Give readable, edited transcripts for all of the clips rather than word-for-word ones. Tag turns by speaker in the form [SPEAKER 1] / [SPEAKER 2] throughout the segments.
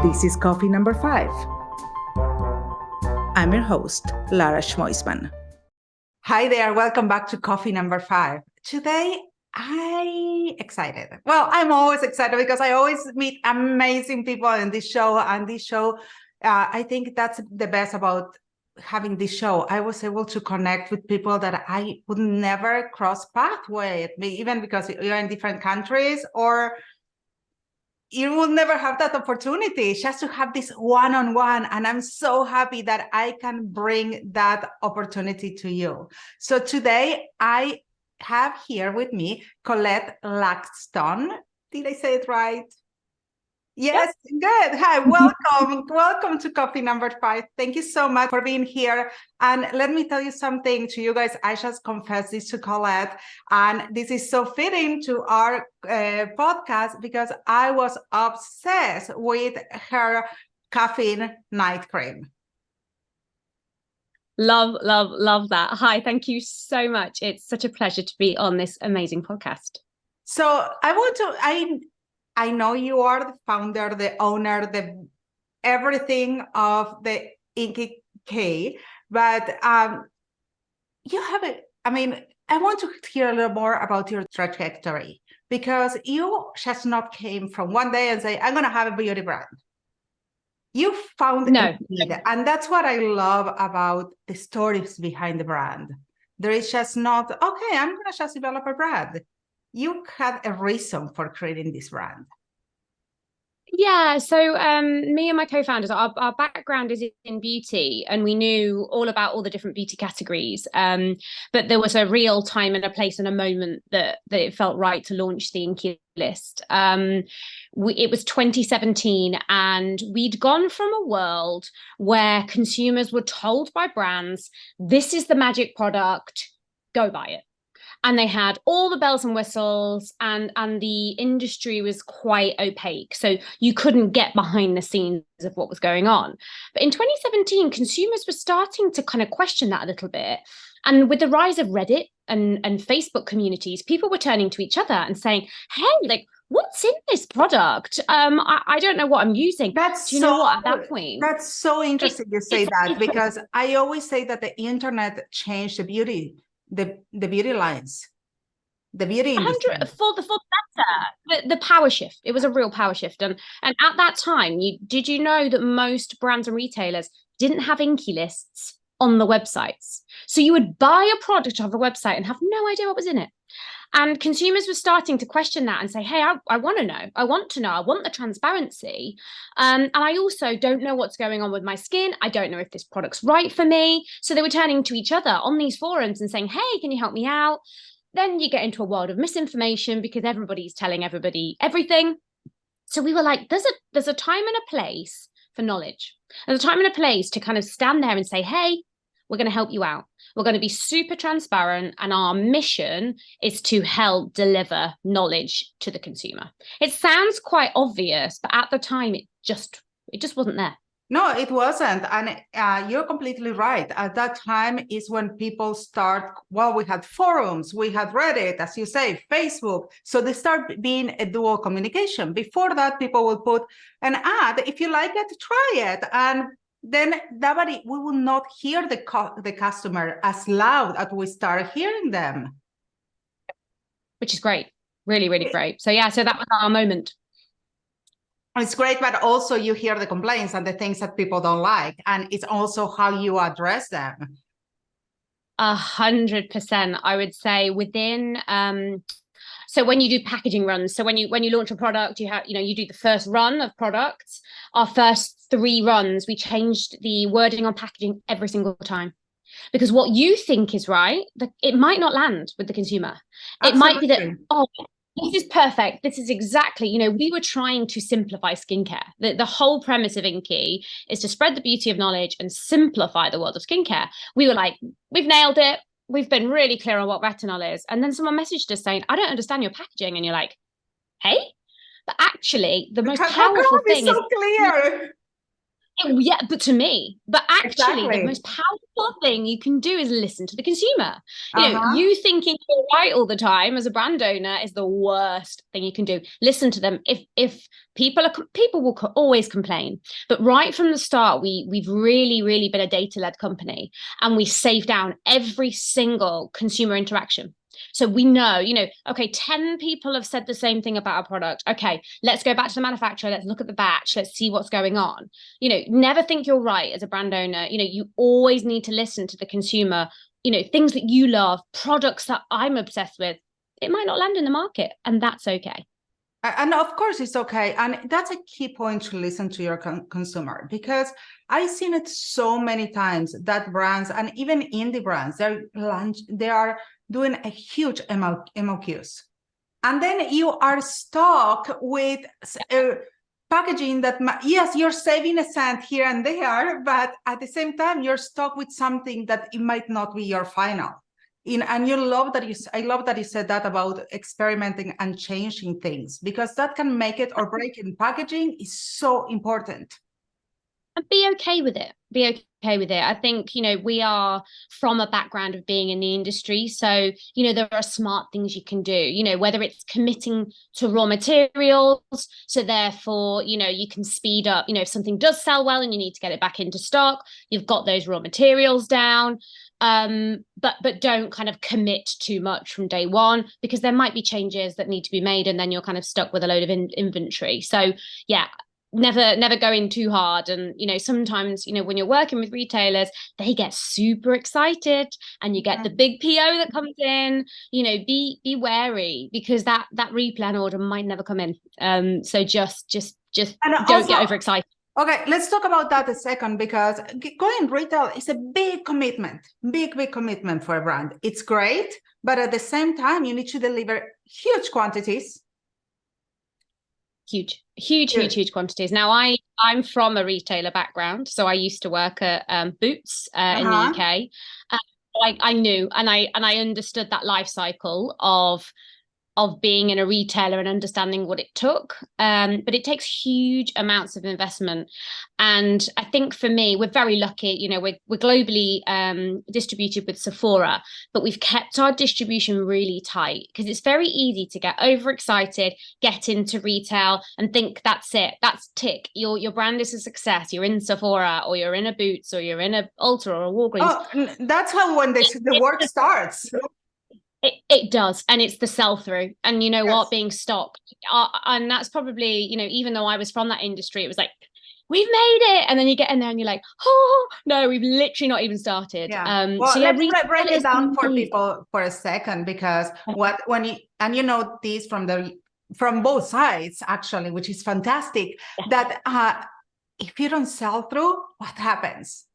[SPEAKER 1] This is coffee number 5. I'm your host, Lara Schmoisman. Hi there, welcome back to coffee number 5. Today, I'm excited. Well, I'm always excited because I always meet amazing people in this show. And this show, I think that's the best about having this show. I was able to connect with people that I would never cross paths with, even because you're in different countries, or you will never have that opportunity just to have this one-on-one. And I'm so happy that I can bring that opportunity to you. So today I have here with me Colette Laxton. Did I say it right? Yes, good. Hi, welcome. Welcome to coffee number 5. Thank you so much for being here. And let me tell you something to you guys. I just confessed this to Colette, and this is so fitting to our podcast because I was obsessed with her caffeine night cream.
[SPEAKER 2] Love that. Hi, thank you so much. It's such a pleasure to be on this amazing podcast.
[SPEAKER 1] So I know you are the founder, the owner, the everything of the INKEY, but you have it. I mean, I want to hear a little more about your trajectory, because you just not came from one day and say, I'm going to have a beauty brand. You found a need, and that's what I love about the stories behind the brand. There is just not, okay, I'm going to just develop a brand. You had a reason for creating this brand.
[SPEAKER 2] Yeah, so me and my co-founders, our background is in beauty, and we knew all about all the different beauty categories. But there was a real time and a place and a moment that it felt right to launch the INKEY List. It was 2017, and we'd gone from a world where consumers were told by brands, this is the magic product, go buy it. And they had all the bells and whistles, and the industry was quite opaque. So you couldn't get behind the scenes of what was going on. But in 2017, consumers were starting to kind of question that a little bit. And with the rise of Reddit and Facebook communities, people were turning to each other and saying, hey, like, what's in this product? I don't know what I'm using. Do you know what, at that point?
[SPEAKER 1] That's so interesting you say that, because I always say that the internet changed the beauty lines, the beauty industry.
[SPEAKER 2] For the better, the power shift. It was a real power shift. And at that time, did you know that most brands and retailers didn't have INKEY lists on the websites? So you would buy a product off a website and have no idea what was in it. And consumers were starting to question that and say, hey, I want to know. I want the transparency. And I also don't know what's going on with my skin. I don't know if this product's right for me. So they were turning to each other on these forums and saying, hey, can you help me out? Then you get into a world of misinformation because everybody's telling everybody everything. So we were like, there's a time and a place for knowledge. There's a time and a place to kind of stand there and say, hey, we're going to help you out. We're going to be super transparent, and our mission is to help deliver knowledge to the consumer. It sounds quite obvious, but at the time, it just wasn't there.
[SPEAKER 1] No, it wasn't. And you're completely right. At that time is when people start, well, we had forums, we had Reddit, as you say, Facebook. So they start being a dual communication. Before that, people will put an ad. If you like it, try it. And then we will not hear the customer as loud as we start hearing them.
[SPEAKER 2] Which is great. Really, really great. So yeah, so that was our moment.
[SPEAKER 1] It's great, but also you hear the complaints and the things that people don't like. And it's also how you address them.
[SPEAKER 2] 100%. I would say within... So when you do packaging runs, so when you launch a product, you do the first run of products. Our first 3 runs, we changed the wording on packaging every single time, because what you think is right, it might not land with the consumer. Absolutely. It might be that, oh, this is perfect. This is exactly, we were trying to simplify skincare. The whole premise of INKEY is to spread the beauty of knowledge and simplify the world of skincare. We were like, we've nailed it. We've been really clear on what retinol is. And then someone messaged us saying, I don't understand your packaging. And you're like, hey, but actually the most powerful thing is so clear. Yeah, but to me, but actually, the
[SPEAKER 1] Exactly.
[SPEAKER 2] most powerful thing you can do is listen to the consumer.
[SPEAKER 1] Uh-huh.
[SPEAKER 2] You thinking you're right all the time as a brand owner is the worst thing you can do. Listen to them. If people will always complain, but right from the start, we've really been a data led company, and we save down every single consumer interaction. So we know, okay, 10 people have said the same thing about our product. Okay, let's go back to the manufacturer. Let's look at the batch. Let's see what's going on. Never think you're right as a brand owner. You always need to listen to the consumer, things that you love, products that I'm obsessed with. It might not land in the market, and that's okay.
[SPEAKER 1] And of course, it's okay. And that's a key point to listen to your consumer, because I've seen it so many times that brands and even indie brands, they are doing a huge MOQs. And then you are stuck with packaging that, yes, you're saving a cent here and there, but at the same time, you're stuck with something that it might not be your final. And you love that I love that you said that about experimenting and changing things, because that can make it or break it. Packaging is so important.
[SPEAKER 2] And be okay with it. Be okay with it. I think, we are from a background of being in the industry. So, there are smart things you can do, whether it's committing to raw materials. So therefore, you can speed up, if something does sell well and you need to get it back into stock, you've got those raw materials down. But don't kind of commit too much from day one, because there might be changes that need to be made, and then you're kind of stuck with a load of inventory. So yeah, never go in too hard. And sometimes when you're working with retailers, they get super excited and you get the big PO that comes in. Be wary, because that replan order might never come in. So just
[SPEAKER 1] And
[SPEAKER 2] don't
[SPEAKER 1] also,
[SPEAKER 2] get overexcited.
[SPEAKER 1] okay, let's talk about that a second, because going retail is a big commitment, big commitment for a brand. It's great, but at the same time, you need to deliver huge quantities.
[SPEAKER 2] Huge quantities. Now I'm from a retailer background, so I used to work at Boots in the UK. I knew, and I understood that life cycle of being in a retailer and understanding what it took. But it takes huge amounts of investment. And I think for me, we're very lucky, we're globally distributed with Sephora, but we've kept our distribution really tight, because it's very easy to get overexcited, get into retail and think that's it, that's tick. Your brand is a success. You're in Sephora, or you're in a Boots, or you're in a Ulta or a Walgreens.
[SPEAKER 1] Oh, that's how when the work starts.
[SPEAKER 2] It does, and it's the sell-through, and
[SPEAKER 1] Yes.
[SPEAKER 2] what, being stocked, and that's probably, even though I was from that industry, it was like, we've made it, and then you get in there and you're like, oh no, we've literally not even started.
[SPEAKER 1] Yeah. Well,
[SPEAKER 2] So yeah,
[SPEAKER 1] let's break it down for
[SPEAKER 2] amazing.
[SPEAKER 1] people for a second, because this from both sides actually, which is fantastic. Yeah. That if you don't sell through, what happens?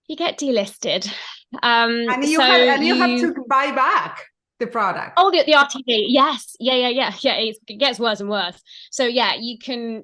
[SPEAKER 2] You get delisted.
[SPEAKER 1] And you have to buy back the product.
[SPEAKER 2] Oh, the RTD, yes, yeah. It gets worse and worse. So yeah, you can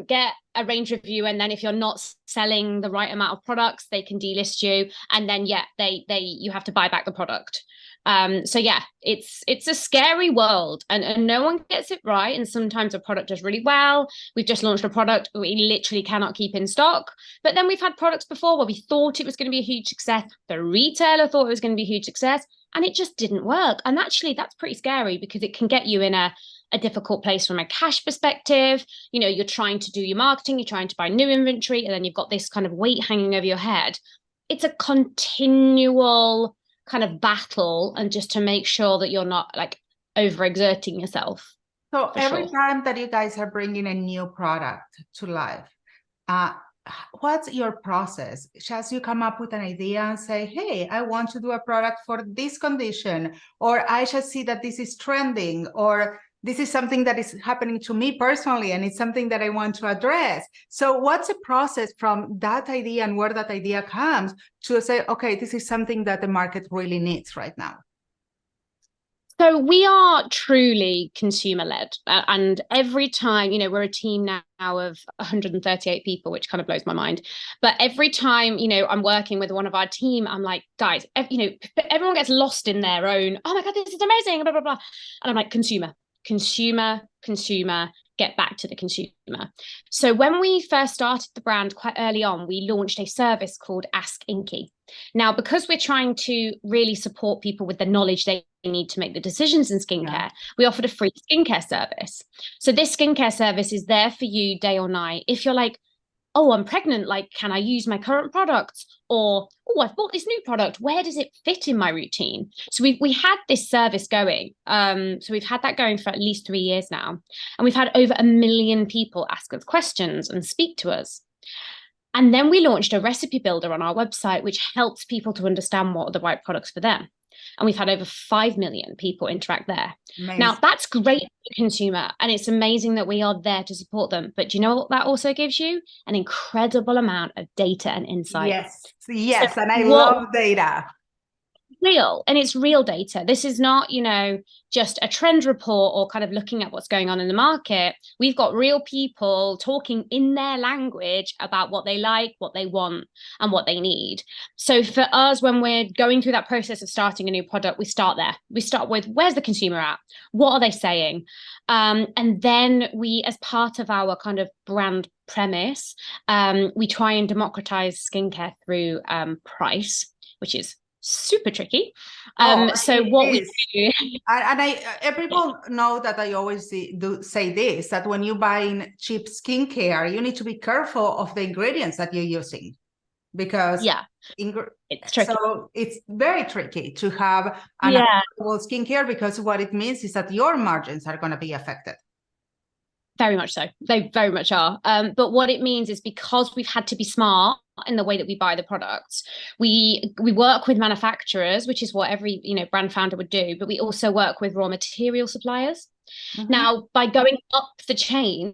[SPEAKER 2] get a range review, and then if you're not selling the right amount of products, they can delist you, and then you have to buy back the product. So yeah, it's a scary world, and no one gets it right. And sometimes a product does really well. We've just launched a product we literally cannot keep in stock. But then we've had products before where we thought it was going to be a huge success. The retailer thought it was going to be a huge success, and it just didn't work. And actually, that's pretty scary, because it can get you in a difficult place from a cash perspective. You're trying to do your marketing, you're trying to buy new inventory, and then you've got this kind of weight hanging over your head. It's a continual kind of battle, and just to make sure that you're not like overexerting yourself.
[SPEAKER 1] So every time that you guys are bringing a new product to life, what's your process? Just you come up with an idea and say, hey, I want to do a product for this condition, or I just see that this is trending, or this is something that is happening to me personally, and it's something that I want to address. So what's the process from that idea and where that idea comes to say, okay, this is something that the market really needs right now?
[SPEAKER 2] So we are truly consumer-led, and every time, we're a team now of 138 people, which kind of blows my mind. But every time, I'm working with one of our team, I'm like, guys, everyone gets lost in their own, oh my God, this is amazing, blah, blah, blah. And I'm like, consumer, get back to the consumer. So when we first started the brand quite early on, we launched a service called Ask INKEY. Now, because we're trying to really support people with the knowledge they need to make the decisions in skincare, we offered a free skincare service. So this skincare service is there for you day or night. If you're like, oh, I'm pregnant, like, can I use my current products? Or, oh, I've bought this new product, where does it fit in my routine? So we had this service going. So we've had that going for at least 3 years now. And we've had over 1 million people ask us questions and speak to us. And then we launched a recipe builder on our website, which helps people to understand what are the right products for them. And we've had over 5 million people interact there. Amazing. Now, that's great for the consumer, and it's amazing that we are there to support them. But do you know what that also gives you? An incredible amount of data and insight.
[SPEAKER 1] Yes, and I love data.
[SPEAKER 2] Real, and it's real data. This is not, just a trend report or kind of looking at what's going on in the market. We've got real people talking in their language about what they like, what they want, and what they need. So for us, when we're going through that process of starting a new product, we start there. We start with, where's the consumer at? What are they saying? And then we, as part of our kind of brand premise, we try and democratize skincare through price, which is super tricky. So what we do,
[SPEAKER 1] and people know that I always do say this, that when you buy in cheap skincare, you need to be careful of the ingredients that you're using, because it's tricky. So it's very tricky to have an affordable skincare, because what it means is that your margins are going to be affected.
[SPEAKER 2] Very much so. They very much are. But what it means is, because we've had to be smart in the way that we buy the products, we work with manufacturers, which is what every brand founder would do, but we also work with raw material suppliers. Now, by going up the chain,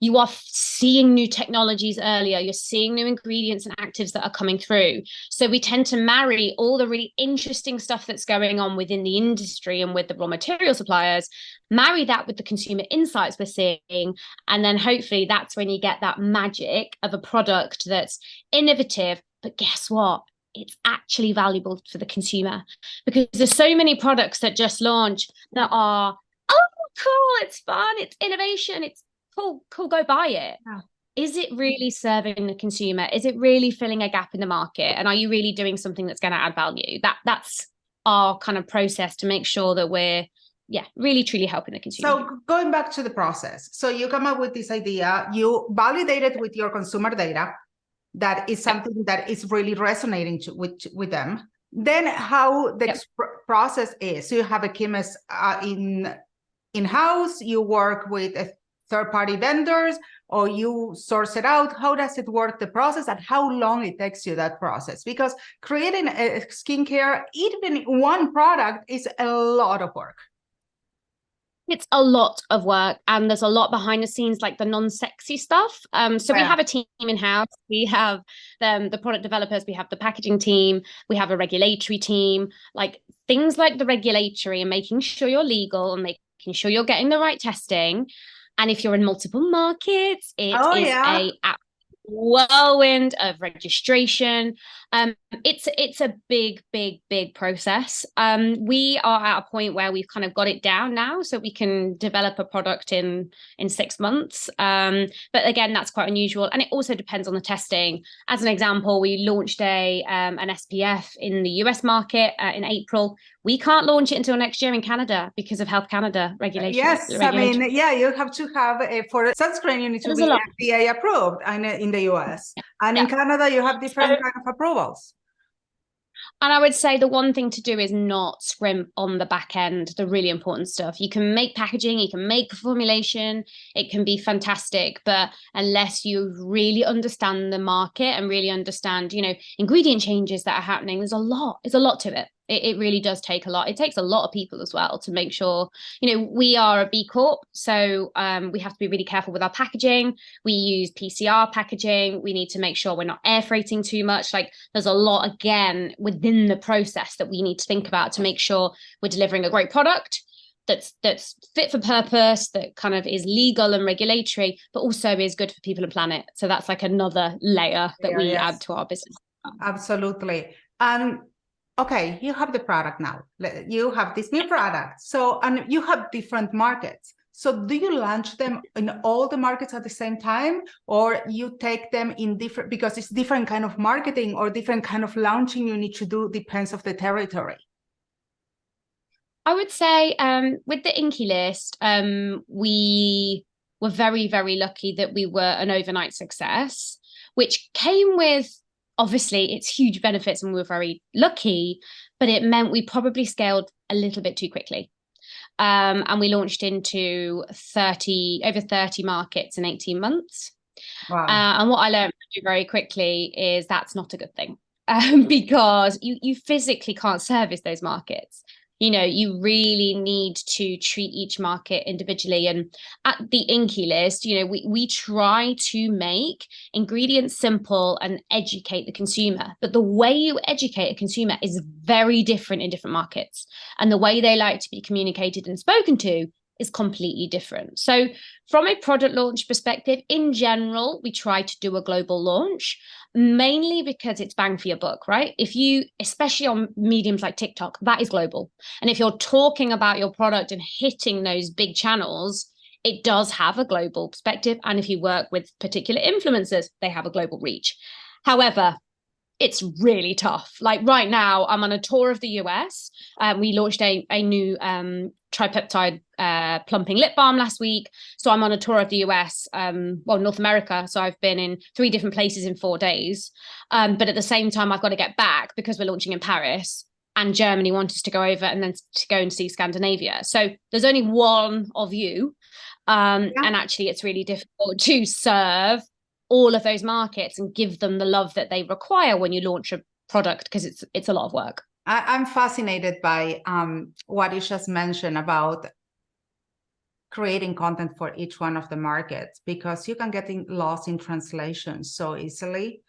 [SPEAKER 2] you are seeing new technologies earlier. You're seeing new ingredients and actives that are coming through. So we tend to marry all the really interesting stuff that's going on within the industry and with the raw material suppliers, marry that with the consumer insights we're seeing, and then hopefully that's when you get that magic of a product that's innovative. But guess what? It's actually valuable for the consumer, because there's so many products that just launch that are, oh, cool, it's fun, it's innovation, it's cool, go buy it. Is it really serving the consumer? Is it really filling a gap in the market? And are you really doing something that's going to add value? That's our kind of process to make sure that we're really truly helping the consumer.
[SPEAKER 1] So going back to the process, so you come up with this idea, you validate it with your consumer data, that is something that is really resonating with them. Then how the process is, so you have a chemist in-house, you work with third-party vendors, or you source it out? How does it work, the process, and how long it takes you, that process? Because creating a skincare, even one product, is a lot of work.
[SPEAKER 2] It's a lot of work, and there's a lot behind the scenes, like the non-sexy stuff. So we have a team in-house. We have the product developers, we have the packaging team, we have a regulatory team, like things like the regulatory and making sure you're legal and making sure you're getting the right testing. And if you're in multiple markets, it is a whirlwind of registration. It's a big process. We are at a point where we've kind of got it down now, so we can develop a product in 6 months. But again, that's quite unusual, and it also depends on the testing. As an example, we launched an SPF in the US market in April. We can't launch it until next year in Canada because of Health Canada regulations.
[SPEAKER 1] Yes, I mean, you have to have for sunscreen, you need to be FDA approved, and in the US, and in Canada, you have different kind of approvals.
[SPEAKER 2] And I would say the one thing to do is not scrimp on the back end, the really important stuff. You can make packaging, you can make formulation, it can be fantastic, but unless you really understand the market and really understand, ingredient changes that are happening, there's a lot to it. It really does take a lot. It takes a lot of people as well to make sure, we are a B Corp, so we have to be really careful with our packaging. We use PCR packaging. We need to make sure we're not air freighting too much. Like, there's a lot, again, within the process that we need to think about to make sure we're delivering a great product that's fit for purpose, that kind of is legal and regulatory, but also is good for people and planet. So that's like another layer that we add to our business.
[SPEAKER 1] Absolutely. Okay, you have the product now. You have this new product. So, and you have different markets. So do you launch them in all the markets at the same time, or you take them in different, because it's different kind of marketing or different kind of launching you need to do, depends of the territory?
[SPEAKER 2] I would say with the INKEY List, we were very, very lucky that we were an overnight success, which came with, obviously, its huge benefits, and we were very lucky, but it meant we probably scaled a little bit too quickly. And we launched into over 30 markets in 18 months.
[SPEAKER 1] Wow.
[SPEAKER 2] And what I learned very quickly is that's not a good thing, because you physically can't service those markets. You really need to treat each market individually. And at the INKEY List, we try to make ingredients simple and educate the consumer. But the way you educate a consumer is very different in different markets. And the way they like to be communicated and spoken to is completely different. So from a product launch perspective, in general, we try to do a global launch, mainly because it's bang for your buck, right? Especially on mediums like TikTok, that is global. And if you're talking about your product and hitting those big channels, it does have a global perspective. And if you work with particular influencers, they have a global reach. However, it's really tough. Like right now, I'm on a tour of the US. We launched a new tripeptide plumping lip balm last week. So I'm on a tour of the US, North America. So I've been in 3 different places in 4 days. But at the same time, I've got to get back because we're launching in Paris, and Germany want us to go over and then to go and see Scandinavia. So there's only one of you. And actually, it's really difficult to serve all of those markets and give them the love that they require when you launch a product, because it's a lot of work.
[SPEAKER 1] I'm fascinated by what you just mentioned about creating content for each one of the markets, because you can get lost in translation so easily.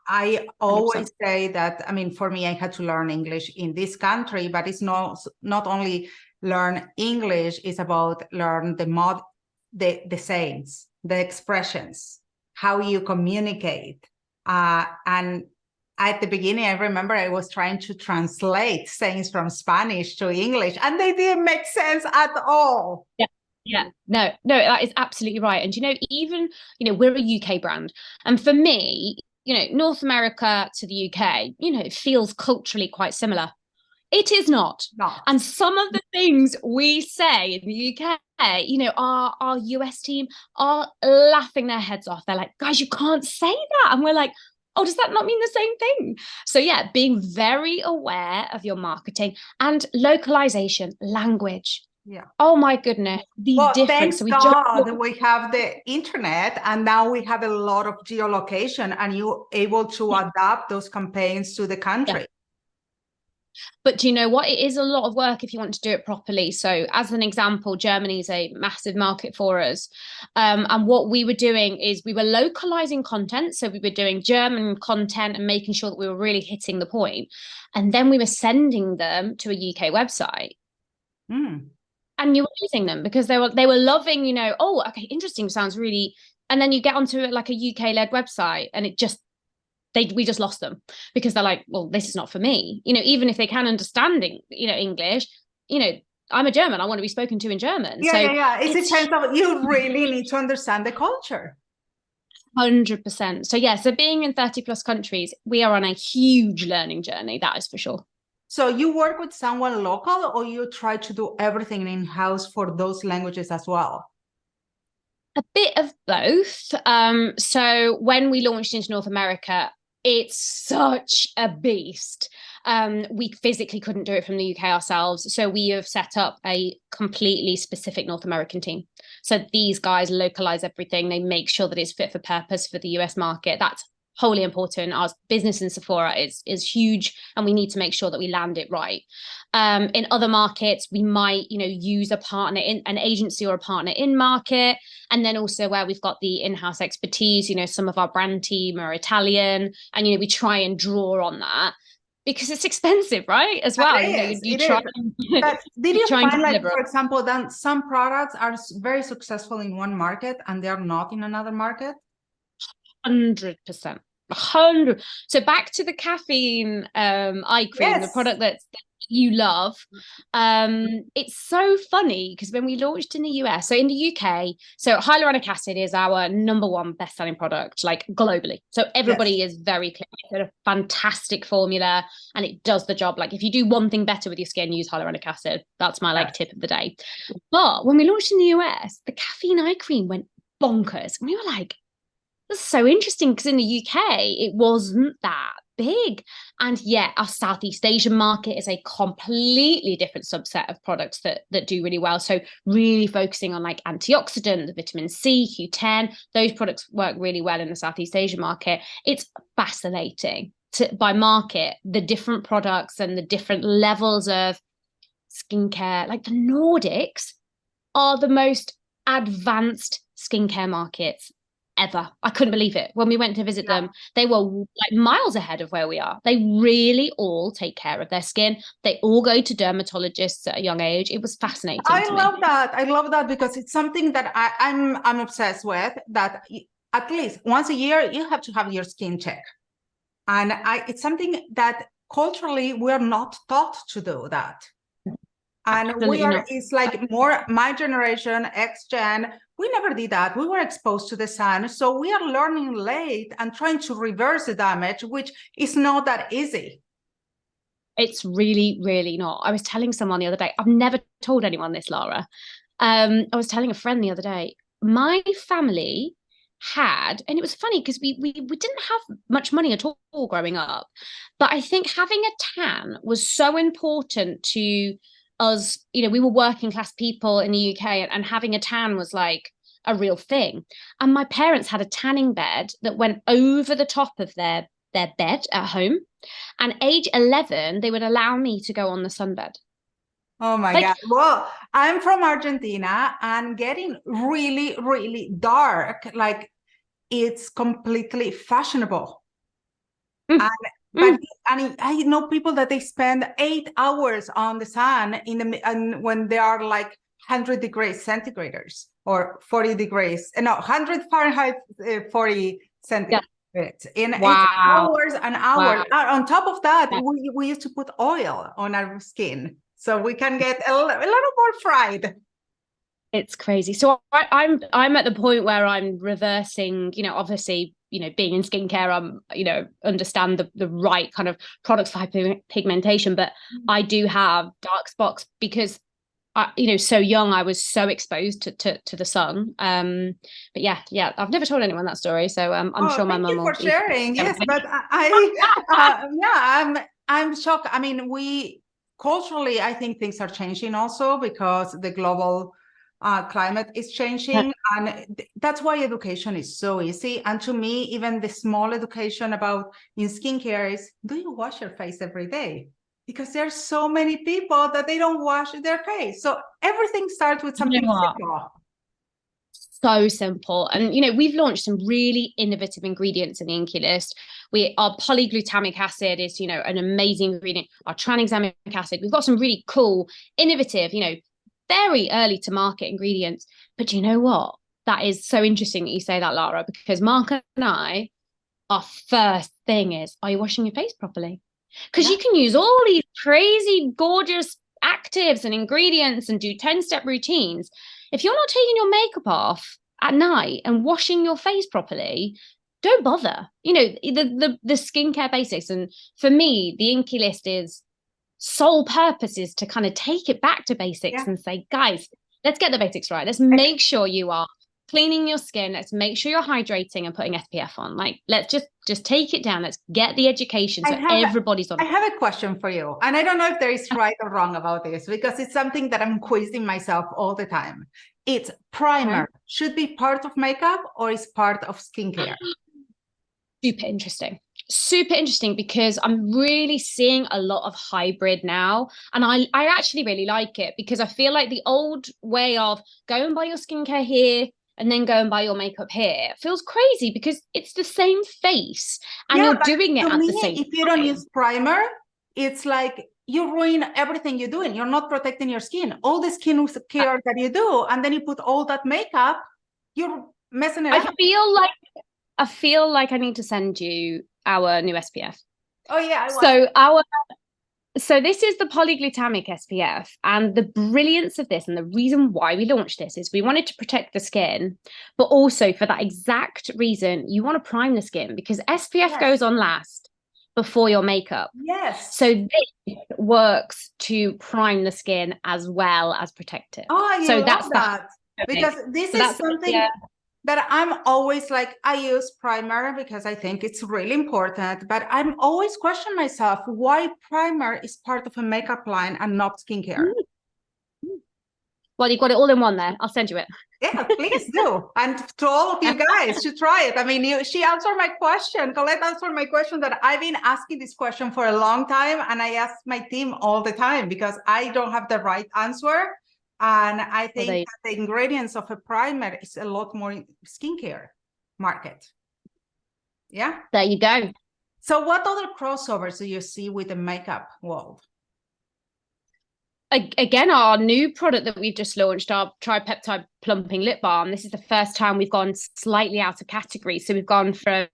[SPEAKER 1] I always
[SPEAKER 2] 100%.
[SPEAKER 1] say that, I mean, for me, I had to learn English in this country, but it's not only learn English, it's about learn the sayings, the expressions, how you communicate. And at the beginning, I remember I was trying to translate sayings from Spanish to English, and they didn't make sense at all.
[SPEAKER 2] Yeah, no, that is absolutely right. And even we're a UK brand, and for me, North America to the UK, it feels culturally quite similar. It is not. And some of the things we say in the UK, our US team are laughing their heads off. They're like, guys, you can't say that. And we're like, oh, does that not mean the same thing? So yeah, being very aware of your marketing and localization, language.
[SPEAKER 1] Yeah.
[SPEAKER 2] Oh my goodness,
[SPEAKER 1] Thanks God we have the internet, and now we have a lot of geolocation, and you're able to adapt those campaigns to the country.
[SPEAKER 2] Yeah. But do you know what? It is a lot of work if you want to do it properly. So as an example, Germany is a massive market for us. And what we were doing is we were localizing content. So we were doing German content and making sure that we were really hitting the point. And then we were sending them to a UK website. And you were losing them because they were loving, oh, okay, interesting, sounds really. And then you get onto like a UK-led website and we just lost them because they're like, well, this is not for me. Even if they can understand, English, I'm a German. I want to be spoken to in German.
[SPEAKER 1] Yeah. It's a sense of you really need to understand the culture.
[SPEAKER 2] 100%. So being in 30 plus countries, we are on a huge learning journey. That is for sure.
[SPEAKER 1] So you work with someone local, or you try to do everything in-house for those languages as well?
[SPEAKER 2] A bit of both. So when we launched into North America, it's such a beast. We physically couldn't do it from the UK ourselves. So we have set up a completely specific North American team. So these guys localize everything. They make sure that it's fit for purpose for the US market. That's wholly important. Our business in Sephora is huge, and we need to make sure that we land it right. In other markets, we might, use a partner in an agency or a partner in market. And then also where we've got the in-house expertise, some of our brand team are Italian, and, we try and draw on that because it's expensive, right? As well.
[SPEAKER 1] Did you find, like, for example, that some products are very successful in one market and they're not in another market?
[SPEAKER 2] 100%. 100. So back to the caffeine eye cream, the product that's you love. It's so funny because when we launched in the US, so in the UK, so hyaluronic acid is our number one best-selling product, like globally. So everybody
[SPEAKER 1] Yes.
[SPEAKER 2] is very clear. It's a fantastic formula and it does the job. Like if you do one thing better with your skin, use hyaluronic acid. That's my like
[SPEAKER 1] Yes.
[SPEAKER 2] tip of the day. But when we launched in the US, the caffeine eye cream went bonkers. And we were like, that's so interesting because in the UK, it wasn't that big. And yet, our Southeast Asian market is a completely different subset of products that do really well. So, really focusing on like antioxidant, the vitamin C, Q10, those products work really well in the Southeast Asian market. It's fascinating by market, the different products and the different levels of skincare. Like the Nordics are the most advanced skincare markets ever. I couldn't believe it. When we went to visit them, they were like miles ahead of where we are. They really all take care of their skin. They all go to dermatologists at a young age. It was fascinating to me.
[SPEAKER 1] I love that. I love that because it's something that I'm obsessed with, that at least once a year you have to have your skin check. And it's something that culturally we're not taught to do that. And
[SPEAKER 2] Absolutely not.
[SPEAKER 1] it's like more my generation, X Gen, we never did that. We were exposed to the sun. So we are learning late and trying to reverse the damage, which is not that easy.
[SPEAKER 2] It's really, really not. I was telling someone the other day, I've never told anyone this, Lara. I was telling a friend the other day, my family had, and it was funny because we didn't have much money at all growing up, but I think having a tan was so important to us. You know, we were working class people in the UK, and having a tan was like a real thing. And my parents had a tanning bed that went over the top of their bed at home. And age 11, they would allow me to go on the sunbed.
[SPEAKER 1] Oh my
[SPEAKER 2] Like,
[SPEAKER 1] God. Well, I'm from Argentina and getting really, really dark. Like it's completely fashionable.
[SPEAKER 2] mm,
[SPEAKER 1] And but
[SPEAKER 2] mm,
[SPEAKER 1] I know people that they spend 8 hours on the sun and when they are like 100 degrees centigrades or 40 degrees, no, 100 Fahrenheit, 40
[SPEAKER 2] yeah.
[SPEAKER 1] centigrades. And it's
[SPEAKER 2] Wow.
[SPEAKER 1] hours and hours.
[SPEAKER 2] Wow.
[SPEAKER 1] On top of that,
[SPEAKER 2] Yeah.
[SPEAKER 1] we used to put oil on our skin so we can get a little more fried.
[SPEAKER 2] It's crazy. So I'm at the point where I'm reversing, you know, obviously, you know, being in skincare, I'm, you know, understand the right kind of products for hyperpigmentation, but I do have dark spots because you know, so young, I was so exposed to the sun. But yeah, I've never told anyone that story, so I'm
[SPEAKER 1] Oh,
[SPEAKER 2] sure my
[SPEAKER 1] thank you
[SPEAKER 2] mum
[SPEAKER 1] for
[SPEAKER 2] will be.
[SPEAKER 1] sharing. Yes, but yeah, I'm shocked. I mean, we culturally, I think things are changing also because the global climate is changing, and that's why education is so easy. And to me, even the small education about in skincare is: do you wash your face every day? Because there's so many people that they don't wash their face. So everything starts with
[SPEAKER 2] You
[SPEAKER 1] something
[SPEAKER 2] know what?
[SPEAKER 1] simple.
[SPEAKER 2] So simple. And you know, we've launched some really innovative ingredients in the INKEY List. Our polyglutamic acid is, you know, an amazing ingredient. Our tranexamic acid. We've got some really cool, innovative, you know, very early to market ingredients. But you know what? That is so interesting that you say that, Lara, because Mark and I, our first thing is, are you washing your face properly? Because
[SPEAKER 1] Yeah.
[SPEAKER 2] you can use all these crazy, gorgeous actives and ingredients and do 10-step routines. If you're not taking your makeup off at night and washing your face properly, don't bother. You know, the skincare basics. And for me, the INKEY List is sole purpose is to kind of take it back to basics
[SPEAKER 1] Yeah.
[SPEAKER 2] and say, guys, let's get the basics right. Let's make sure you are cleaning your skin. Let's make sure you're hydrating and putting SPF on. Like, let's just take it down. Let's get the education
[SPEAKER 1] I
[SPEAKER 2] so
[SPEAKER 1] have
[SPEAKER 2] everybody's on.
[SPEAKER 1] I have a question for you, and I don't know if there is right or wrong about this because it's something that I'm quizzing myself all the time. It's primer should be part of makeup or is part of skincare?
[SPEAKER 2] Super interesting. Super interesting because I'm really seeing a lot of hybrid now. And I actually really like it because I feel like the old way of go and buy your skincare here and then go and buy your makeup here feels crazy because it's the same face and
[SPEAKER 1] Yeah,
[SPEAKER 2] you're
[SPEAKER 1] but
[SPEAKER 2] doing it
[SPEAKER 1] to
[SPEAKER 2] at
[SPEAKER 1] me,
[SPEAKER 2] the same
[SPEAKER 1] if you don't
[SPEAKER 2] time.
[SPEAKER 1] use primer, it's like you ruin everything you're doing. You're not protecting your skin. All the skin care that you do, and then you put all that makeup, you're messing it
[SPEAKER 2] I
[SPEAKER 1] up.
[SPEAKER 2] feel like I need to send you our new SPF.
[SPEAKER 1] Oh yeah, I want.
[SPEAKER 2] So So this is the polyglutamic SPF, and the brilliance of this and the reason why we launched this is we wanted to protect the skin, but also for that exact reason, you want to prime the skin because SPF goes on last before your makeup.
[SPEAKER 1] Yes.
[SPEAKER 2] So this works to prime the skin as well as protect it.
[SPEAKER 1] Oh, I
[SPEAKER 2] So
[SPEAKER 1] love
[SPEAKER 2] that's
[SPEAKER 1] that. Because this is something that I'm always like, I use primer because I think it's really important, but I'm always questioning myself why primer is part of a makeup line and not skincare.
[SPEAKER 2] Well, you've got it all in one there. I'll send you it.
[SPEAKER 1] Yeah, please do. And to all of you guys to try it. I mean, she answered my question. Colette answered my question that I've been asking this question for a long time. And I ask my team all the time because I don't have the right answer. And I think that the ingredients of a primer is a lot more skincare market. Yeah.
[SPEAKER 2] There you go.
[SPEAKER 1] So what other crossovers do you see with the makeup world?
[SPEAKER 2] Again, our new product that we've just launched, our tripeptide plumping lip balm. This is the first time we've gone slightly out of category. So we've gone from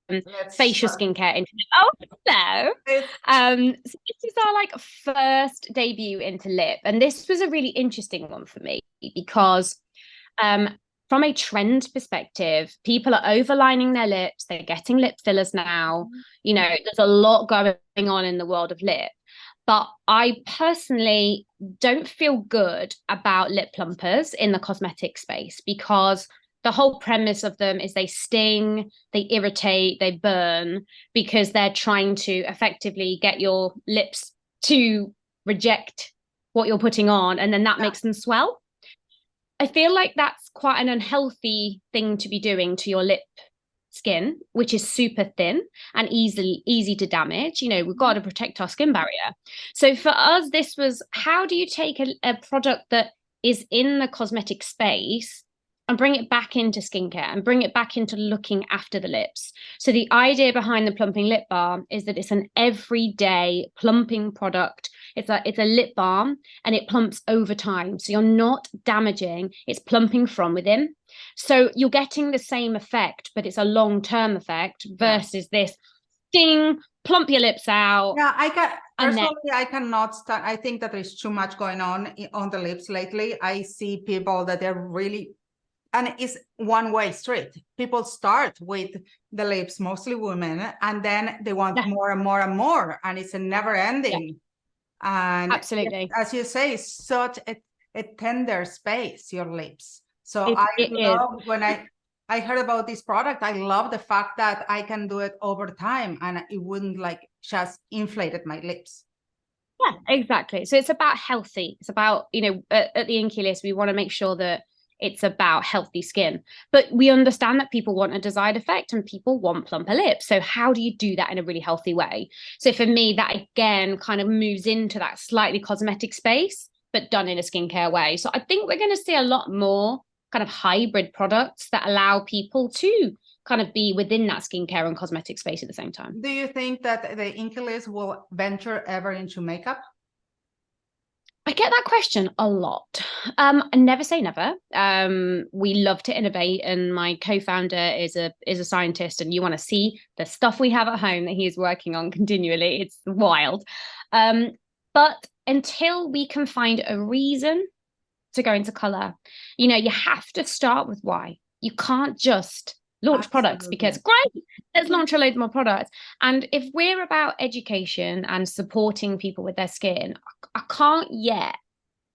[SPEAKER 2] facial skincare into hello. So this is our like first debut into lip, and this was a really interesting one for me because from a trend perspective, people are overlining their lips. They're getting lip fillers now. You know, there's a lot going on in the world of lip. But I personally don't feel good about lip plumpers in the cosmetic space because the whole premise of them is they sting, they irritate, they burn because they're trying to effectively get your lips to reject what you're putting on, and then that makes them swell. I feel like that's quite an unhealthy thing to be doing to your lip skin, which is super thin and easy to damage. You know, we've got to protect our skin barrier. So for us, this was, how do you take a product that is in the cosmetic space and bring it back into skincare and bring it back into looking after the lips? So the idea behind the plumping lip balm is that it's an everyday plumping product. It's a lip balm and it plumps over time. So you're not damaging, it's plumping from within. So you're getting the same effect, but it's a long-term effect versus this ding, plump your lips out.
[SPEAKER 1] Yeah, I cannot stand. I think that there's too much going on the lips lately. I see people that they're really, and it's one-way street. People start with the lips, mostly women, and then they want more and more and more, and it's a never ending. And
[SPEAKER 2] absolutely,
[SPEAKER 1] as you say, it's such a tender space, your lips. So
[SPEAKER 2] it
[SPEAKER 1] love when I heard about this product, I love the fact that I can do it over time and it wouldn't like just inflated my lips.
[SPEAKER 2] Yeah, exactly. So it's about healthy. It's about, you know, at the INKEY List, we want to make sure that it's about healthy skin. But we understand that people want a desired effect and people want plumper lips. So how do you do that in a really healthy way? So for me, that again kind of moves into that slightly cosmetic space, but done in a skincare way. So I think we're going to see a lot more kind of hybrid products that allow people to kind of be within that skincare and cosmetic space at the same time.
[SPEAKER 1] Do you think that the INKEY List will venture ever into makeup?
[SPEAKER 2] I get that question a lot. I never say never. We love to innovate, and my co-founder is a scientist, and you want to see the stuff we have at home that he is working on continually. It's wild. But until we can find a reason to go into color, you know, you have to start with why. You can't just launch products because great, let's launch a load more products. And if we're about education and supporting people with their skin, I can't yet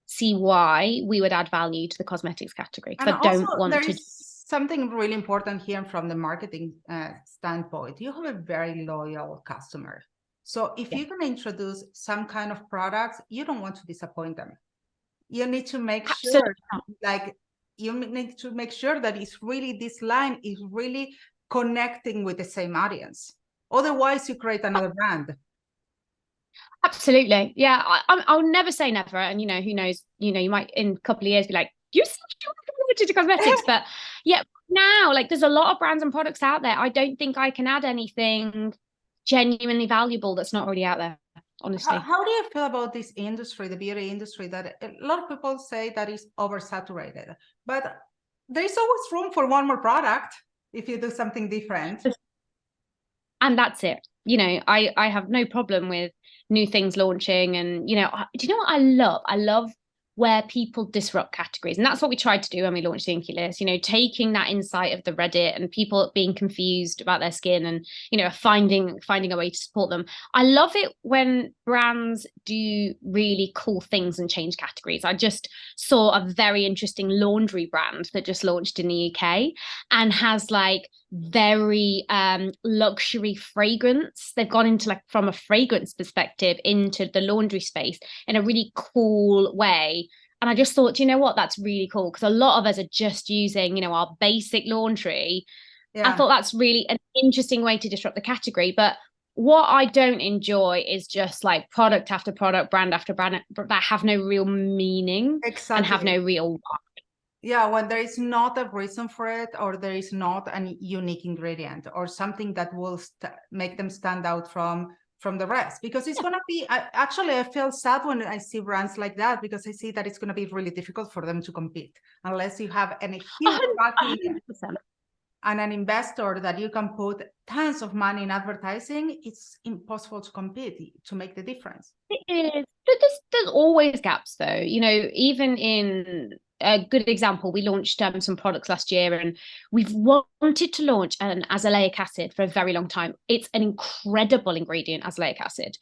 [SPEAKER 2] see why we would add value to the cosmetics category, because I don't want to.
[SPEAKER 1] Something really important here from the marketing standpoint. You have a very loyal customer. So if you're going to introduce some kind of products, you don't want to disappoint them. You need to make sure, like, you need to make sure that it's really, this line is really connecting with the same audience. Otherwise, you create another brand.
[SPEAKER 2] Absolutely. Yeah, I'll never say never. And, you know, who knows, you know, you might in a couple of years be like, you to cosmetics. But yeah, now, like, there's a lot of brands and products out there. I don't think I can add anything genuinely valuable that's not already out there, honestly.
[SPEAKER 1] How do you feel about this industry, the beauty industry, that a lot of people say that is oversaturated, but there's always room for one more product if you do something different?
[SPEAKER 2] And that's it. you know, I have no problem with new things launching. And, you know, do you know what I love? I love where people disrupt categories. And that's what we tried to do when we launched the INKEY List, you know, taking that insight of the Reddit and people being confused about their skin and, you know, finding a way to support them. I love it when brands do really cool things and change categories. I just saw a very interesting laundry brand that just launched in the UK and has like very luxury fragrance. They've gone into like from a fragrance perspective into the laundry space in a really cool way. And I just thought, you know what, that's really cool because a lot of us are just using, you know, our basic laundry. I thought that's really an interesting way to disrupt the category. But what I don't enjoy is just like product after product, brand after brand that have no real meaning and have no real.
[SPEAKER 1] Yeah, when there is not a reason for it, or there is not a unique ingredient or something that will make them stand out from the rest, because it's going to be, actually, I feel sad when I see brands like that, because I see that it's going to be really difficult for them to compete unless you have a huge backing 100%. And an investor that you can put tons of money in advertising. It's impossible to compete, to make the difference.
[SPEAKER 2] It is. But there's always gaps though, you know, even in a good example, we launched some products last year and we've wanted to launch an azelaic acid for a very long time. It's an incredible ingredient, azelaic acid.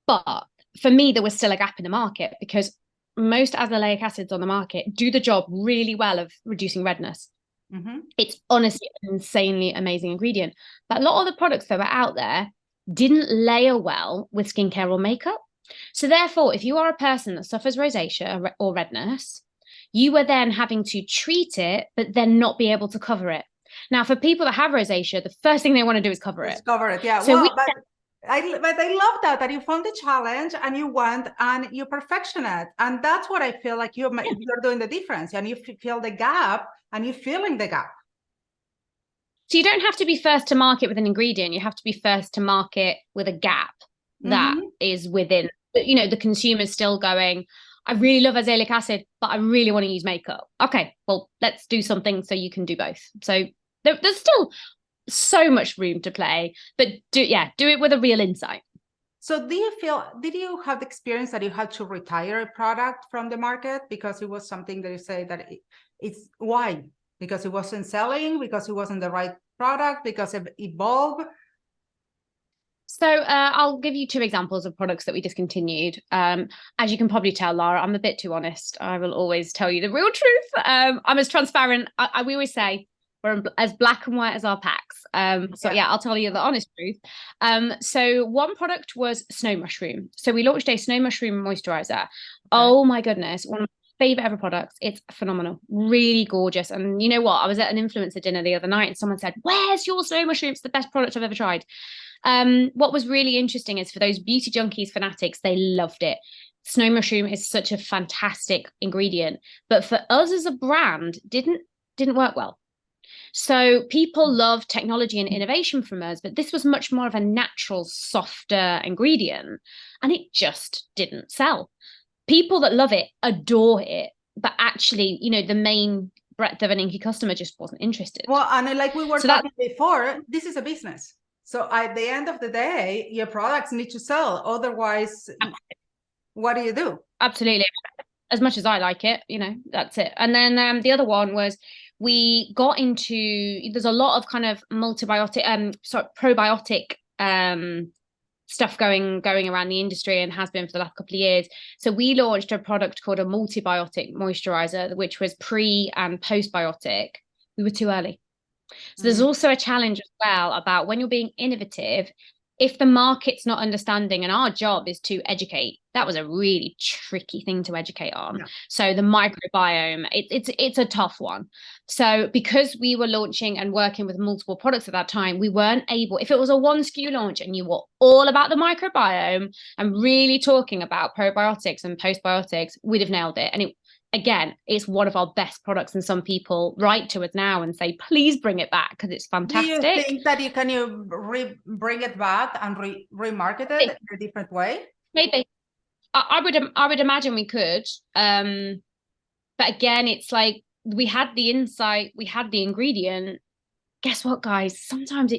[SPEAKER 2] But for me, there was still a gap in the market because most azelaic acids on the market do the job really well of reducing redness. Mm-hmm. It's honestly an insanely amazing ingredient. But a lot of the products that were out there didn't layer well with skincare or makeup. So therefore, if you are a person that suffers rosacea or redness, you are then having to treat it, but then not be able to cover it. Now, for people that have rosacea, the first thing they want to do is cover it.
[SPEAKER 1] Cover it, yeah. So well, but I love that you found the challenge and you went and you perfection it. And that's what I feel like you're doing the difference, and you feel the gap and you're filling the gap.
[SPEAKER 2] So you don't have to be first to market with an ingredient. You have to be first to market with a gap that is within, you know, the consumer's still going, I really love azelaic acid, but I really want to use makeup. Okay, well, let's do something so you can do both. So there's still so much room to play, but do it with a real insight. So did you have the experience that you had to retire a product from the market because it was something that you say that it's why? Because it wasn't selling, because it wasn't the right product, because it evolved? So I'll give you two examples of products that we discontinued. As you can probably tell, Lara, I'm a bit too honest. I will always tell you the real truth. I'm as transparent. We always say we're as black and white as our packs. So I'll tell you the honest truth. So one product was snow mushroom. So we launched a snow mushroom moisturizer. Okay. Oh my goodness. One of my favorite ever products. It's phenomenal. Really gorgeous. And you know what? I was at an influencer dinner the other night and someone said, where's your snow mushroom? It's the best product I've ever tried. What was really interesting is for those beauty junkies fanatics, they loved it. Snow mushroom is such a fantastic ingredient, but for us as a brand, didn't work well. So people love technology and innovation from us, but this was much more of a natural, softer ingredient, and it just didn't sell. People that love it adore it, but actually, you know, the main breadth of an INKEY customer just wasn't interested. Well, and like we were talking before, this is a business. So at the end of the day, your products need to sell. Otherwise, what do you do? Absolutely. As much as I like it, you know, that's it. And then the other one was we got into, there's a lot of kind of probiotic stuff going around the industry and has been for the last couple of years. So we launched a product called a multibiotic moisturizer, which was pre and postbiotic. We were too early. So there's also a challenge as well about when you're being innovative, if the market's not understanding, and our job is to educate. That was a really tricky thing to educate on. Yeah. So the microbiome, it's a tough one. So because we were launching and working with multiple products at that time, we weren't able, if it was a one SKU launch and you were all about the microbiome and really talking about probiotics and postbiotics, we'd have nailed it. And again, it's one of our best products, and some people write to us now and say, please bring it back because it's fantastic. Do you think that you can bring it back and remarket it in a different way? Maybe. I would imagine we could. But again, it's like we had the insight, we had the ingredient. Guess what, guys? Sometimes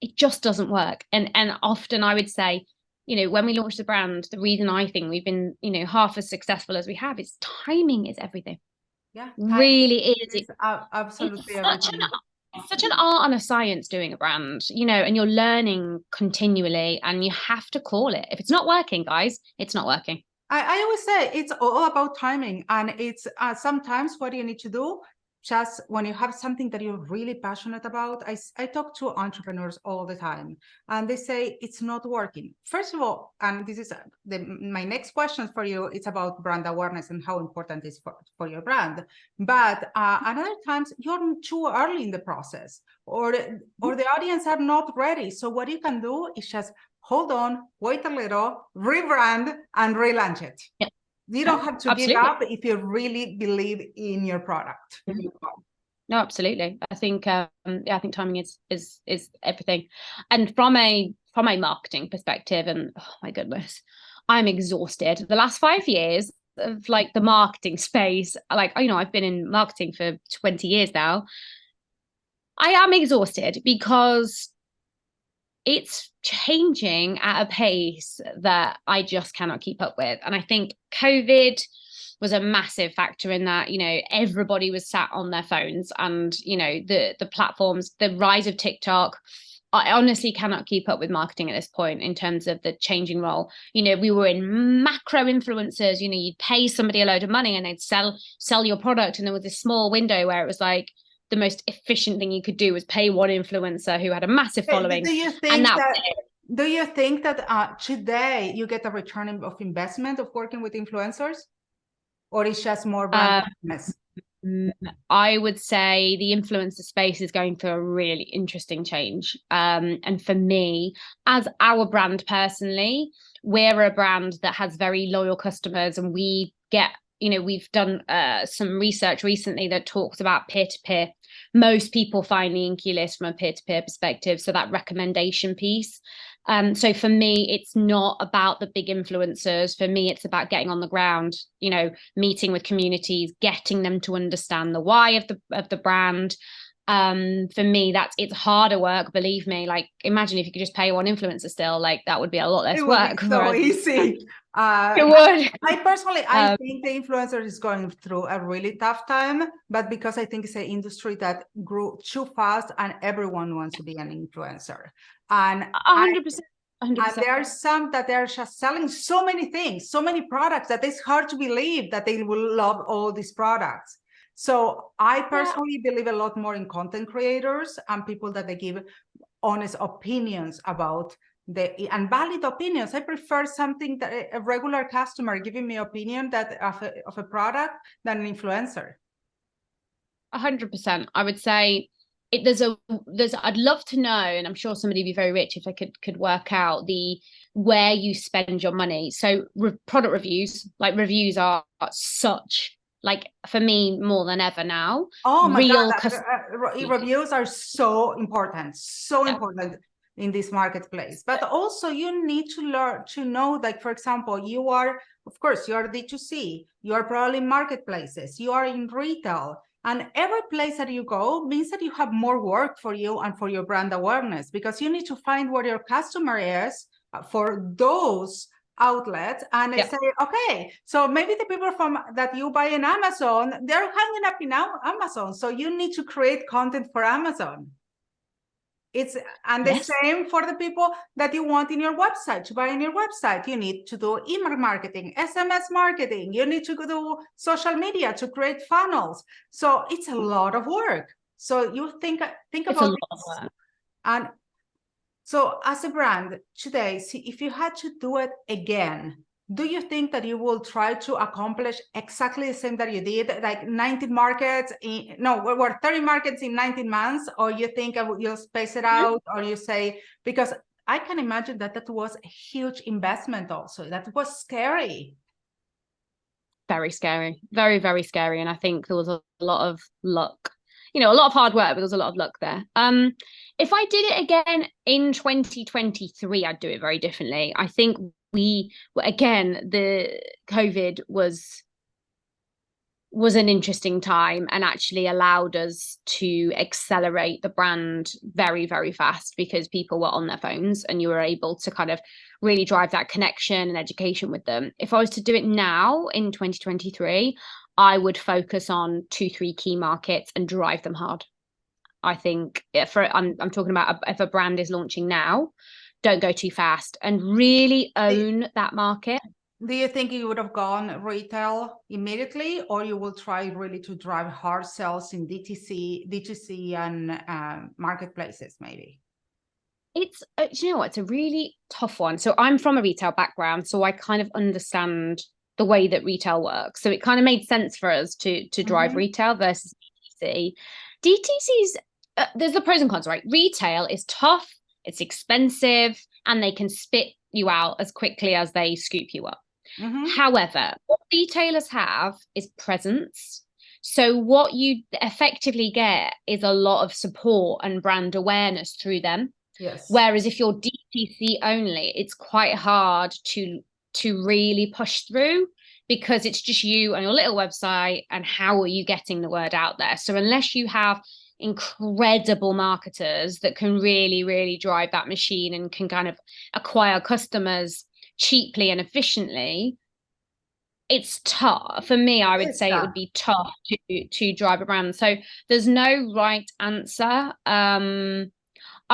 [SPEAKER 2] it just doesn't work. And often I would say, you know, when we launched the brand, the reason I think we've been, you know, half as successful as we have is timing is everything.
[SPEAKER 1] Yeah,
[SPEAKER 2] Really is.
[SPEAKER 1] it's absolutely
[SPEAKER 2] It's
[SPEAKER 1] everything.
[SPEAKER 2] such an art and a science doing a brand, you know, and you're learning continually, and you have to call it. If it's not working, guys, it's not working.
[SPEAKER 1] I always say it's all about timing, and it's sometimes what you need to do, just when you have something that you're really passionate about. I talk to entrepreneurs all the time, and they say it's not working. First of all, and this is my next question for you, it's about brand awareness and how important it is for your brand. But another times you're too early in the process, or the audience are not ready. So what you can do is just hold on, wait a little, rebrand, and relaunch it. Yeah. You don't have to
[SPEAKER 2] Absolutely.
[SPEAKER 1] give up if you really believe in your product.
[SPEAKER 2] No, absolutely. I think yeah, I think timing is everything. And from a marketing perspective, and oh my goodness, I'm exhausted. The last 5 years of like the marketing space, like, you know, I've been in marketing for 20 years now. I am exhausted because it's changing at a pace that I just cannot keep up with. And I think COVID was a massive factor in that. You know, everybody was sat on their phones, and, you know, the platforms, the rise of TikTok. I honestly cannot keep up with marketing at this point in terms of the changing role. You know, we were in macro influencers. You know, you'd pay somebody a load of money and they'd sell your product, and there was this small window where it was like the most efficient thing you could do was pay one influencer who had a massive following.
[SPEAKER 1] Do you think that today you get a return of investment of working with influencers, or it's just more brand awareness?
[SPEAKER 2] I would say the influencer space is going through a really interesting change. And for me, as our brand personally, we're a brand that has very loyal customers, and we get, you know, we've done some research recently that talks about peer-to-peer. Most people find the INKEY List from a peer-to-peer perspective, so that recommendation piece. So for me, it's not about the big influencers. For me, it's about getting on the ground, you know, meeting with communities, getting them to understand the why of the brand. For me, it's harder work, believe me. Like, imagine if you could just pay one influencer still, like that would be a lot less work.
[SPEAKER 1] It would be so easy.
[SPEAKER 2] It would.
[SPEAKER 1] I personally, I think the influencer is going through a really tough time, but because I think it's an industry that grew too fast and everyone wants to be an influencer. And
[SPEAKER 2] 100%. 100%.
[SPEAKER 1] And there are some that they're just selling so many things, so many products, that it's hard to believe that they will love all these products. So I personally believe a lot more in content creators and people that they give honest opinions about and valid opinions. I prefer something that a regular customer giving me opinion that of a product than an influencer.
[SPEAKER 2] 100%. I would say I'd love to know, and I'm sure somebody would be very rich if I could work out where you spend your money. So product reviews, like reviews are such, like, for me, more than ever now.
[SPEAKER 1] Oh my God, reviews are so important in this marketplace. But also you need to learn to know, like, for example, you are D2C, you are probably in marketplaces, you are in retail. And every place that you go means that you have more work for you and for your brand awareness, because you need to find where your customer is for those outlets and say, okay, so maybe the people that you buy in Amazon, they're hanging up in Amazon. So you need to create content for Amazon. The same for the people that you want in your website, to buy in your website. You need to do email marketing, SMS marketing. You need to do social media to create funnels. So it's a lot of work. So you think about this. And so as a brand today, if you had to do it again, do you think that you will try to accomplish exactly the same that you did, like 19 markets, 30 markets in 19 months? Or you think you'll space it out, or you say, because I can imagine that was a huge investment also. That was scary.
[SPEAKER 2] Very scary, very, very scary. And I think there was a lot of luck, you know, a lot of hard work, but there was a lot of luck there. If I did it again in 2023, I'd do it very differently. I think the COVID was was an interesting time and actually allowed us to accelerate the brand very, very fast because people were on their phones and you were able to kind of really drive that connection and education with them. If I was to do it now in 2023, I would focus on 2-3 key markets and drive them hard. I think I'm talking about if a brand is launching now, don't go too fast and really own that market.
[SPEAKER 1] Do you think you would have gone retail immediately, or you will try really to drive hard sales in DTC and marketplaces maybe?
[SPEAKER 2] It's you know what, it's a really tough one. So I'm from a retail background, so I kind of understand the way that retail works. So it kind of made sense for us to drive retail versus DTC. DTC's there's the pros and cons, right? Retail is tough, it's expensive, and they can spit you out as quickly as they scoop you up. However, what retailers have is presence. So what you effectively get is a lot of support and brand awareness through them.
[SPEAKER 1] Yes.
[SPEAKER 2] Whereas if you're DTC only, it's quite hard to really push through because it's just you and your little website, and how are you getting the word out there? So unless you have incredible marketers that can really, really drive that machine and can kind of acquire customers cheaply and efficiently, it's tough. For me, I would say it would be tough to drive a brand. So there's no right answer. I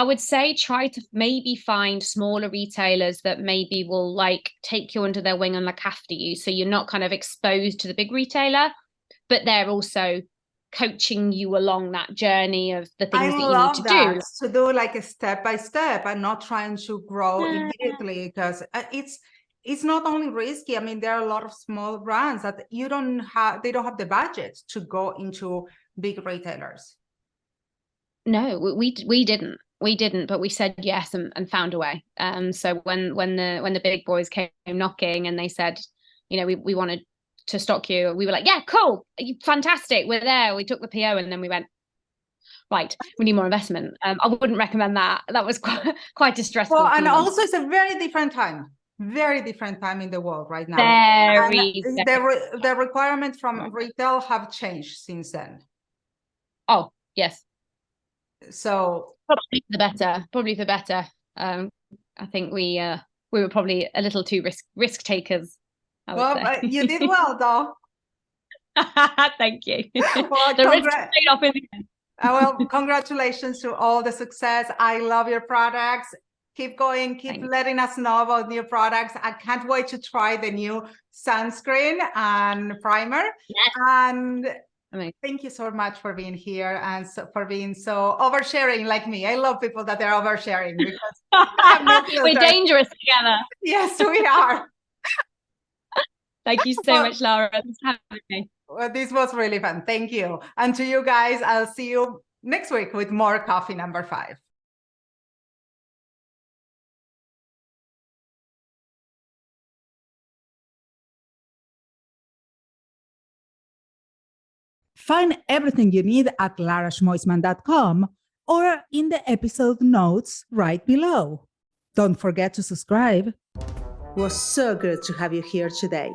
[SPEAKER 2] would say try to maybe find smaller retailers that maybe will like take you under their wing and look after you. So you're not kind of exposed to the big retailer, but they're also coaching you along that journey of the things that you need to do.
[SPEAKER 1] To do like a step by step and not trying to grow immediately, because it's not only risky. I mean, there are a lot of small brands that they don't have the budget to go into big retailers.
[SPEAKER 2] No, we didn't, but we said yes and found a way. So when the big boys came knocking and they said, you know, we wanted to stock you, we were like, yeah, cool, fantastic, we're there. We took the PO and then we went, right, we need more investment. I wouldn't recommend that. That was quite a stressful.
[SPEAKER 1] Well, and also it's a very different time in the world right now. The requirements from retail have changed since then.
[SPEAKER 2] Oh, yes.
[SPEAKER 1] So
[SPEAKER 2] probably for better. I think we were probably a little too risk takers.
[SPEAKER 1] Well, you did well, though.
[SPEAKER 2] Thank you.
[SPEAKER 1] Well,
[SPEAKER 2] the risk paid off in the end.
[SPEAKER 1] Well, congratulations to all the success. I love your products. Keep going. Keep letting us know about new products. I can't wait to try the new sunscreen and primer.
[SPEAKER 2] Yes.
[SPEAKER 1] And thank you so much for being here and for being so oversharing like me. I love people that they're oversharing because
[SPEAKER 2] we're dangerous together.
[SPEAKER 1] Yes, we are.
[SPEAKER 2] Thank you so much, Lara. Thanks for having me.
[SPEAKER 1] Well, this was really fun. Thank you. And to you guys, I'll see you next week with more coffee number 5. Find everything you need at laraschmoisman.com or in the episode notes right below. Don't forget to subscribe. It was so good to have you here today.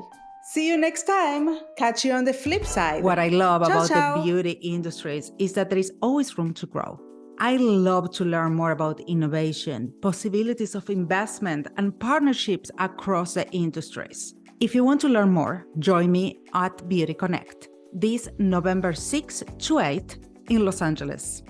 [SPEAKER 1] See you next time. Catch you on the flip side. What I love about the beauty industries is that there is always room to grow. I love to learn more about innovation, possibilities of investment, and partnerships across the industries. If you want to learn more, join me at Beauty Connect this November 6 to 8 in Los Angeles.